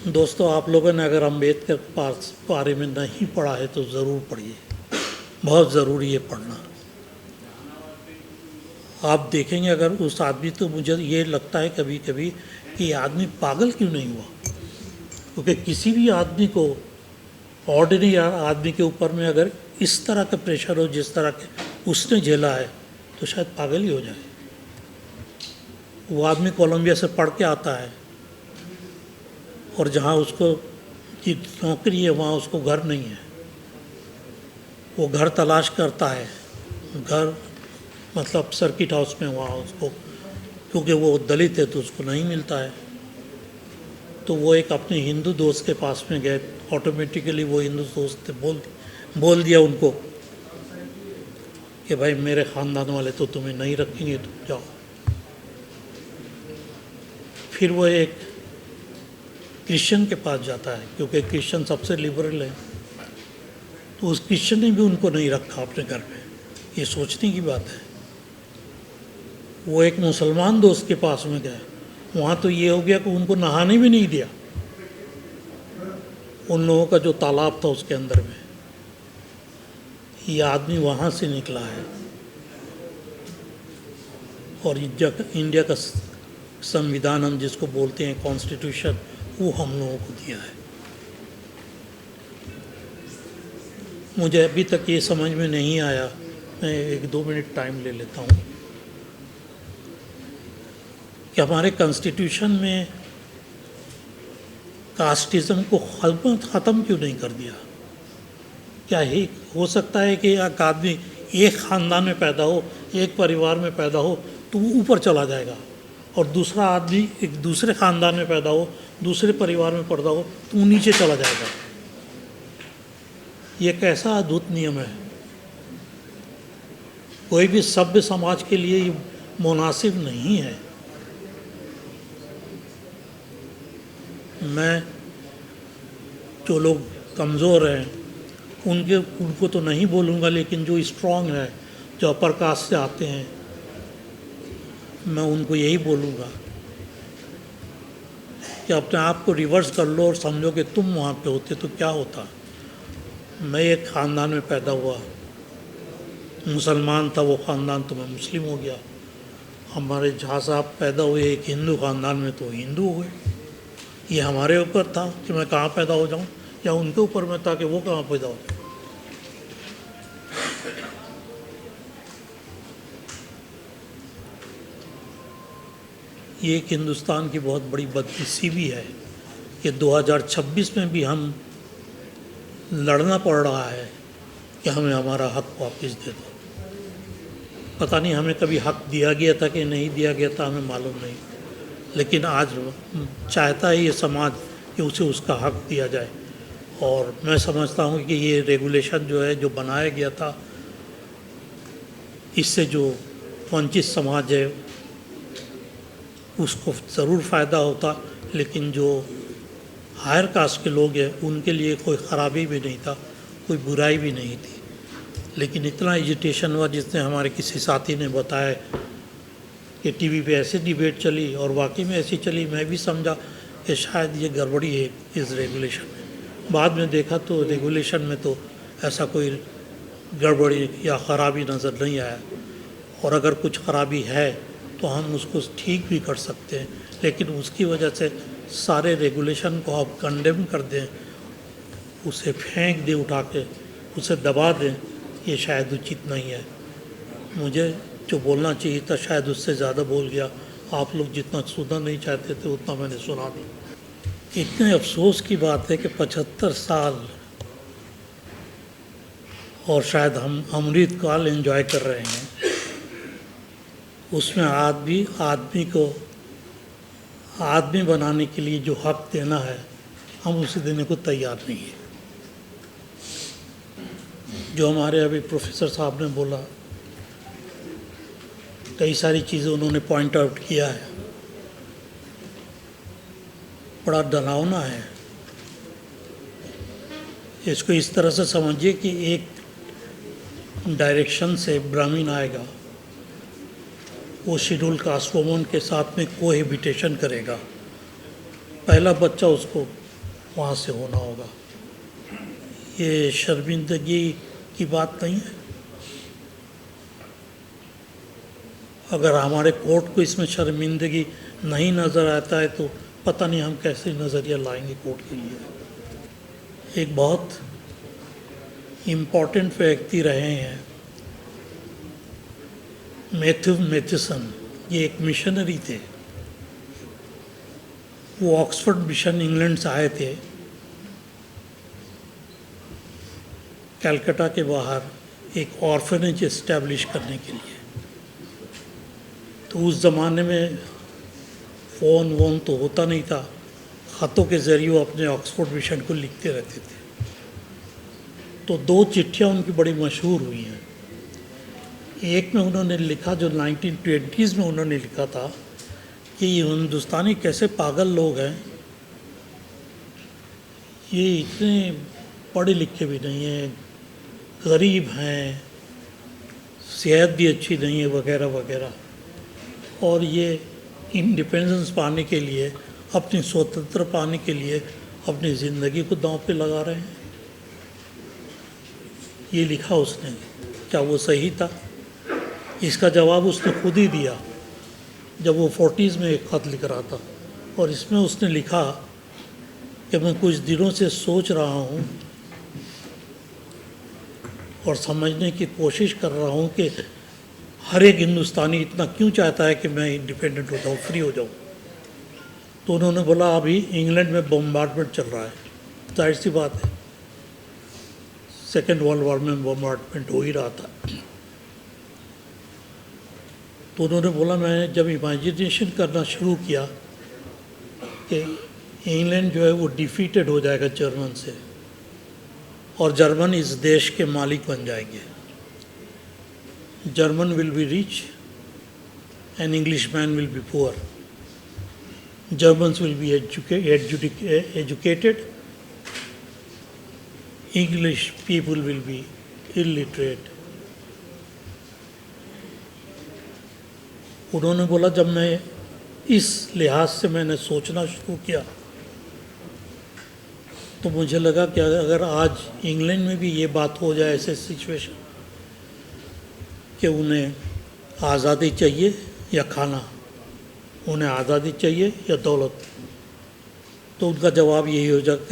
दोस्तों, आप लोगों ने अगर अम्बेडकर पास बारे में नहीं पढ़ा है तो ज़रूर पढ़िए। बहुत ज़रूरी है पढ़ना। आप देखेंगे अगर उस आदमी, तो मुझे ये लगता है कभी कभी कि ये आदमी पागल क्यों नहीं हुआ। क्योंकि किसी भी आदमी को, ऑर्डिनरी आदमी के ऊपर में अगर इस तरह का प्रेशर हो जिस तरह के उसने झेला है, तो शायद पागल ही हो जाए। वो आदमी कोलंबिया से पढ़ के आता है और जहाँ उसको की नौकरी है वहाँ उसको घर नहीं है। वो घर तलाश करता है, घर मतलब सर्किट हाउस में, वहाँ उसको, क्योंकि वो दलित है तो उसको नहीं मिलता है। तो वो एक अपने हिंदू दोस्त के पास में गए। ऑटोमेटिकली वो हिंदू दोस्त ने बोल दिया उनको कि भाई मेरे ख़ानदान वाले तो तुम्हें नहीं रखेंगे, तुम जाओ। फिर वो एक क्रिश्चियन के पास जाता है, क्योंकि क्रिश्चियन सबसे लिबरल है। तो उस क्रिश्चियन ने भी उनको नहीं रखा अपने घर में। ये सोचने की बात है। वो एक मुसलमान दोस्त के पास में गया, वहाँ तो ये हो गया कि उनको नहाने भी नहीं दिया, उन लोगों का जो तालाब था उसके अंदर में। ये आदमी वहाँ से निकला है और इंडिया का संविधान, हम जिसको बोलते हैं कॉन्स्टिट्यूशन, वो हम लोगों को दिया है। मुझे अभी तक ये समझ में नहीं आया, मैं 1-2 मिनट टाइम ले लेता हूँ, कि हमारे कॉन्स्टिट्यूशन में कास्टिज़म को ख़त्म क्यों नहीं कर दिया। क्या ही हो सकता है कि एक आदमी एक ख़ानदान में पैदा हो, एक परिवार में पैदा हो तो वो ऊपर चला जाएगा, और दूसरा आदमी एक दूसरे ख़ानदान में पैदा हो, दूसरे परिवार में पैदा हो तो वो नीचे चला जाएगा। ये कैसा अद्भुत नियम है। कोई भी सभ्य समाज के लिए ये मुनासिब नहीं है। मैं, जो लोग कमज़ोर हैं उनको तो नहीं बोलूँगा, लेकिन जो स्ट्रांग है, जो अपर कास्ट से आते हैं, मैं उनको यही बोलूँगा कि अपने आप को रिवर्स कर लो और समझो कि तुम वहाँ पे होते तो क्या होता। मैं एक ख़ानदान में पैदा हुआ, मुसलमान था वो ख़ानदान, तो मैं मुस्लिम हो गया। हमारे जहाँ साहब पैदा हुए एक हिंदू ख़ानदान में, तो हिंदू हुए। ये हमारे ऊपर था कि मैं कहाँ पैदा हो जाऊँ, या उनके ऊपर में था कि वो कहाँ पैदा हो जाए। ये एक हिंदुस्तान की बहुत बड़ी बदकिस्मती भी है कि 2026 में भी हम लड़ना पड़ रहा है कि हमें हमारा हक वापस दे दो। पता नहीं हमें कभी हक दिया गया था कि नहीं दिया गया था, हमें मालूम नहीं, लेकिन आज चाहता है ये समाज कि उसे उसका हक दिया जाए। और मैं समझता हूँ कि ये रेगुलेशन जो है, जो बनाया गया था, इससे जो वंचित समाज है उसको ज़रूर फ़ायदा होता, लेकिन जो हायर कास्ट के लोग हैं उनके लिए कोई ख़राबी भी नहीं था, कोई बुराई भी नहीं थी। लेकिन इतना एजिटेशन हुआ, जिसने हमारे किसी साथी ने बताया कि टीवी पे ऐसे डिबेट चली, और वाकई में ऐसी चली। मैं भी समझा कि शायद ये गड़बड़ी है इस रेगुलेशन में। बाद में देखा तो रेगुलेशन में तो ऐसा कोई गड़बड़ी या ख़राबी नज़र नहीं आया, और अगर कुछ ख़राबी है तो हम उसको ठीक भी कर सकते हैं, लेकिन उसकी वजह से सारे रेगुलेशन को आप कंडेम कर दें, उसे फेंक दें उठा के, उसे दबा दें, ये शायद उचित नहीं है। मुझे जो बोलना चाहिए था शायद उससे ज़्यादा बोल गया। आप लोग जितना सुनना नहीं चाहते थे उतना मैंने सुना दिया। इतने अफसोस की बात है कि 75 साल और शायद हम अमृत काल एंजॉय कर रहे हैं, उसमें आदमी को आदमी बनाने के लिए जो हक देना है, हम उसे देने को तैयार नहीं है। जो हमारे अभी प्रोफेसर साहब ने बोला, कई सारी चीज़ें उन्होंने पॉइंट आउट किया है, बड़ा डरावना है। इसको इस तरह से समझिए कि एक डायरेक्शन से ब्राह्मण आएगा, वो शेड्यूल कास्ट वुमन के साथ में कोहेबिटेशन करेगा। पहला बच्चा उसको वहाँ से होना होगा। ये शर्मिंदगी की बात नहीं है। अगर हमारे कोर्ट को इसमें शर्मिंदगी नहीं नज़र आता है तो पता नहीं हम कैसे नज़रिया लाएंगे कोर्ट के लिए। एक बहुत इम्पोर्टेंट व्यक्ति रहे हैं मैथ्यू मैथ्यूसन, ये एक मिशनरी थे। वो ऑक्सफोर्ड मिशन इंग्लैंड से आए थे, कलकत्ता के बाहर एक ऑर्फनेज इस्टेब्लिश करने के लिए। तो उस ज़माने में फ़ोन वोन तो होता नहीं था, ख़तों के ज़रिए वो अपने ऑक्सफोर्ड मिशन को लिखते रहते थे। तो 2 चिट्ठियाँ उनकी बड़ी मशहूर हुई हैं। एक में उन्होंने लिखा, जो 1920s में उन्होंने लिखा था कि ये हिंदुस्तानी कैसे पागल लोग हैं, ये इतने पढ़े लिखे भी नहीं हैं, गरीब हैं, सेहत भी अच्छी नहीं है वगैरह वगैरह, और ये इंडिपेंडेंस पाने के लिए, अपनी स्वतंत्र पाने के लिए अपनी ज़िंदगी को दांव पे लगा रहे हैं। ये लिखा उसने। क्या वो सही था? इसका जवाब उसने खुद ही दिया जब वो 40s में एक ख़त लिख रहा था, और इसमें उसने लिखा कि मैं कुछ दिनों से सोच रहा हूँ और समझने की कोशिश कर रहा हूँ कि हर एक हिंदुस्तानी इतना क्यों चाहता है कि मैं इंडिपेंडेंट हो जाऊँ, फ्री हो जाऊँ। तो उन्होंने बोला अभी इंग्लैंड में बम्बार्डमेंट चल रहा है, जाहिर सी बात है, सेकेंड वर्ल्ड वॉर में बम्बार्डमेंट हो ही रहा था। तो उन्होंने बोला, मैं जब इमेजिनेशन करना शुरू किया कि इंग्लैंड जो है वो डिफीटेड हो जाएगा जर्मन से, और जर्मन इस देश के मालिक बन जाएंगे, German will be rich and English man will be poor, Germans will be educated, English people will be illiterate. उन्होंने बोला जब मैं इस लिहाज से मैंने सोचना शुरू किया तो मुझे लगा कि अगर आज इंग्लैंड में भी ये बात हो जाए, ऐसे सिचुएशन कि उन्हें आज़ादी चाहिए या खाना, उन्हें आज़ादी चाहिए या दौलत, तो उनका जवाब यही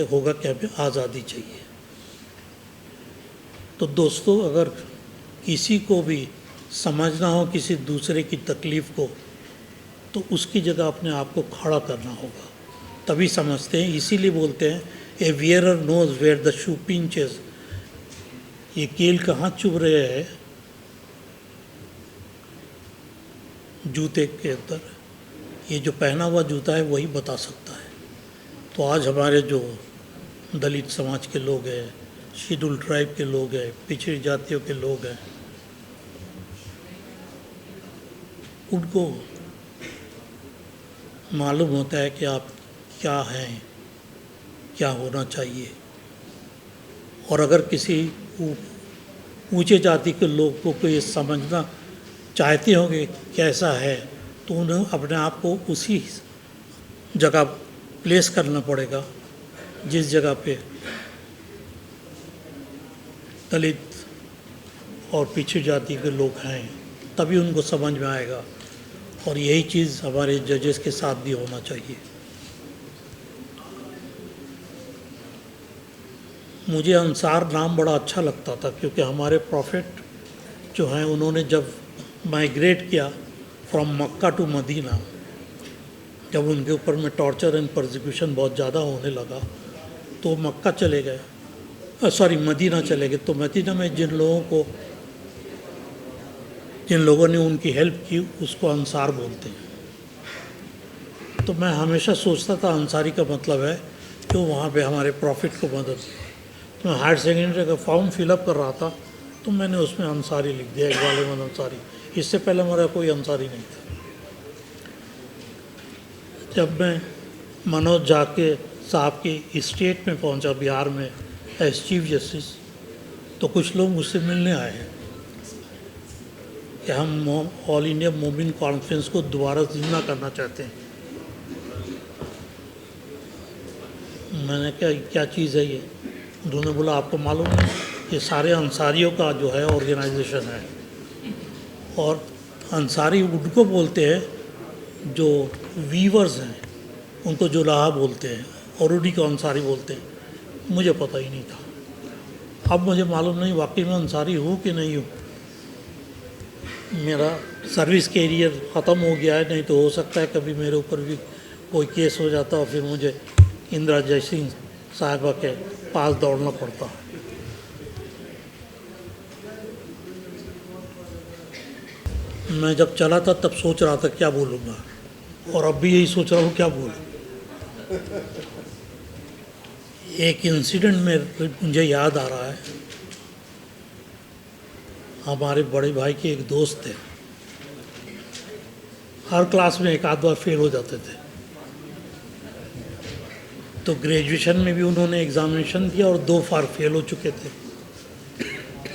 होगा कि हमें आज़ादी चाहिए। तो दोस्तों, अगर किसी को भी समझना हो किसी दूसरे की तकलीफ़ को, तो उसकी जगह अपने आप को खड़ा करना होगा, तभी समझते हैं। इसीलिए बोलते हैं a wearer knows where the shoe pinches, ये कील कहाँ चुभ रहे हैं जूते के अंदर, ये जो पहना हुआ जूता है वही बता सकता है। तो आज हमारे जो दलित समाज के लोग हैं, शेड्यूल ट्राइब के लोग हैं, पिछड़ी जातियों के लोग हैं, उनको मालूम होता है कि आप क्या हैं, क्या होना चाहिए। और अगर किसी ऊंचे जाति के लोगों को ये समझना चाहते हो कि कैसा है, तो उन्हें अपने आप को उसी जगह प्लेस करना पड़ेगा जिस जगह पे दलित और पिछड़ी जाति के लोग हैं, तभी उनको समझ में आएगा। और यही चीज़ हमारे जजेस के साथ भी होना चाहिए। मुझे अंसार नाम बड़ा अच्छा लगता था, क्योंकि हमारे प्रॉफिट जो हैं उन्होंने जब माइग्रेट किया फ्रॉम मक्का टू मदीना, जब उनके ऊपर में टॉर्चर एंड परसिक्यूशन बहुत ज़्यादा होने लगा, तो मक्का चले गए, मदीना चले गए। तो मदीना में जिन लोगों ने उनकी हेल्प की उसको अंसार बोलते हैं। तो मैं हमेशा सोचता था अंसारी का मतलब है कि वहाँ पे हमारे प्रॉफिट को मदद की। तो मैं हायर सेकेंडरी का फॉर्म फिलअप कर रहा था, तो मैंने उसमें अंसारी लिख दिया, इकबाल अहमद अंसारी। इससे पहले मेरा कोई अंसारी नहीं था। जब मैं मनोज झा के साहब की स्टेट में पहुंचा, बिहार में, एज चीफ जस्टिस, तो कुछ लोग मुझसे मिलने आए हैं कि हम ऑल इंडिया मोमिन कॉन्फ्रेंस को दोबारा जिंदा करना चाहते हैं। मैंने क्या क्या चीज़ है ये? उन्होंने बोला आपको मालूम है ये सारे अंसारियों का जो है ऑर्गेनाइजेशन है, और अंसारी उनको बोलते हैं जो वीवर्स हैं, उनको जुलाहा बोलते हैं, और उन्हीं को अंसारी बोलते हैं। मुझे पता ही नहीं था। अब मुझे मालूम नहीं वाकई में अंसारी हूँ कि नहीं हूँ। मेरा सर्विस कैरियर ख़त्म हो गया है, नहीं तो हो सकता है कभी मेरे ऊपर भी कोई केस हो जाता और फिर मुझे इंदिरा जयसिंह साहिबा के पास दौड़ना पड़ता। मैं जब चला था तब सोच रहा था क्या बोलूँगा, और अब भी यही सोच रहा हूँ क्या बोलूँ। एक इंसिडेंट में मुझे याद आ रहा है। हमारे बड़े भाई के एक दोस्त थे, हर क्लास में एक आध बार फेल हो जाते थे। तो ग्रेजुएशन में भी उन्होंने एग्ज़ामिनेशन दिया और 2 बार फेल हो चुके थे।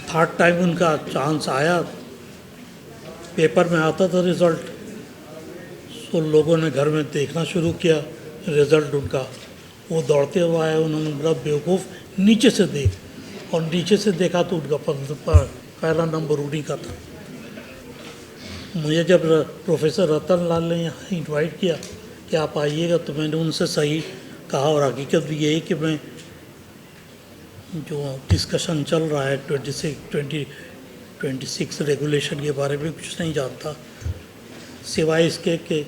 थर्ड टाइम उनका चांस आया, पेपर में आता था रिज़ल्ट, तो लोगों ने घर में देखना शुरू किया रिज़ल्ट उनका। वो दौड़ते हुए आए, उन्होंने बोला बेवकूफ़ नीचे से देख, और नीचे से देखा तो उनका पहला नंबर उन्हीं का था। मुझे जब प्रोफेसर रतन लाल ने यहाँ इनवाइट किया कि आप आइएगा, तो मैंने उनसे सही कहा, और हकीकत भी यही कि मैं जो डिस्कशन चल रहा है 2026 रेगुलेशन के बारे में कुछ नहीं जानता, सिवाय इसके कि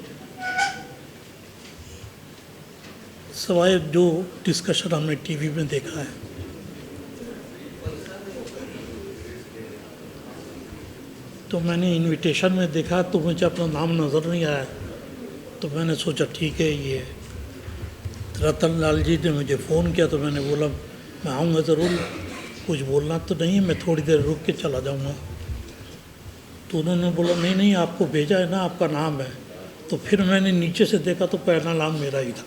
सिवाय जो डिस्कशन हमने टीवी में देखा है। तो मैंने इनविटेशन में देखा तो मुझे अपना नाम नज़र नहीं आया, तो मैंने सोचा ठीक है ये रतन लाल जी ने मुझे फ़ोन किया, तो मैंने बोला मैं आऊँगा ज़रूर, कुछ बोलना तो नहीं है, मैं थोड़ी देर रुक के चला जाऊँगा। तो उन्होंने बोला नहीं नहीं आपको भेजा है ना, आपका नाम है। तो फिर मैंने नीचे से देखा तो पहला नाम मेरा ही था।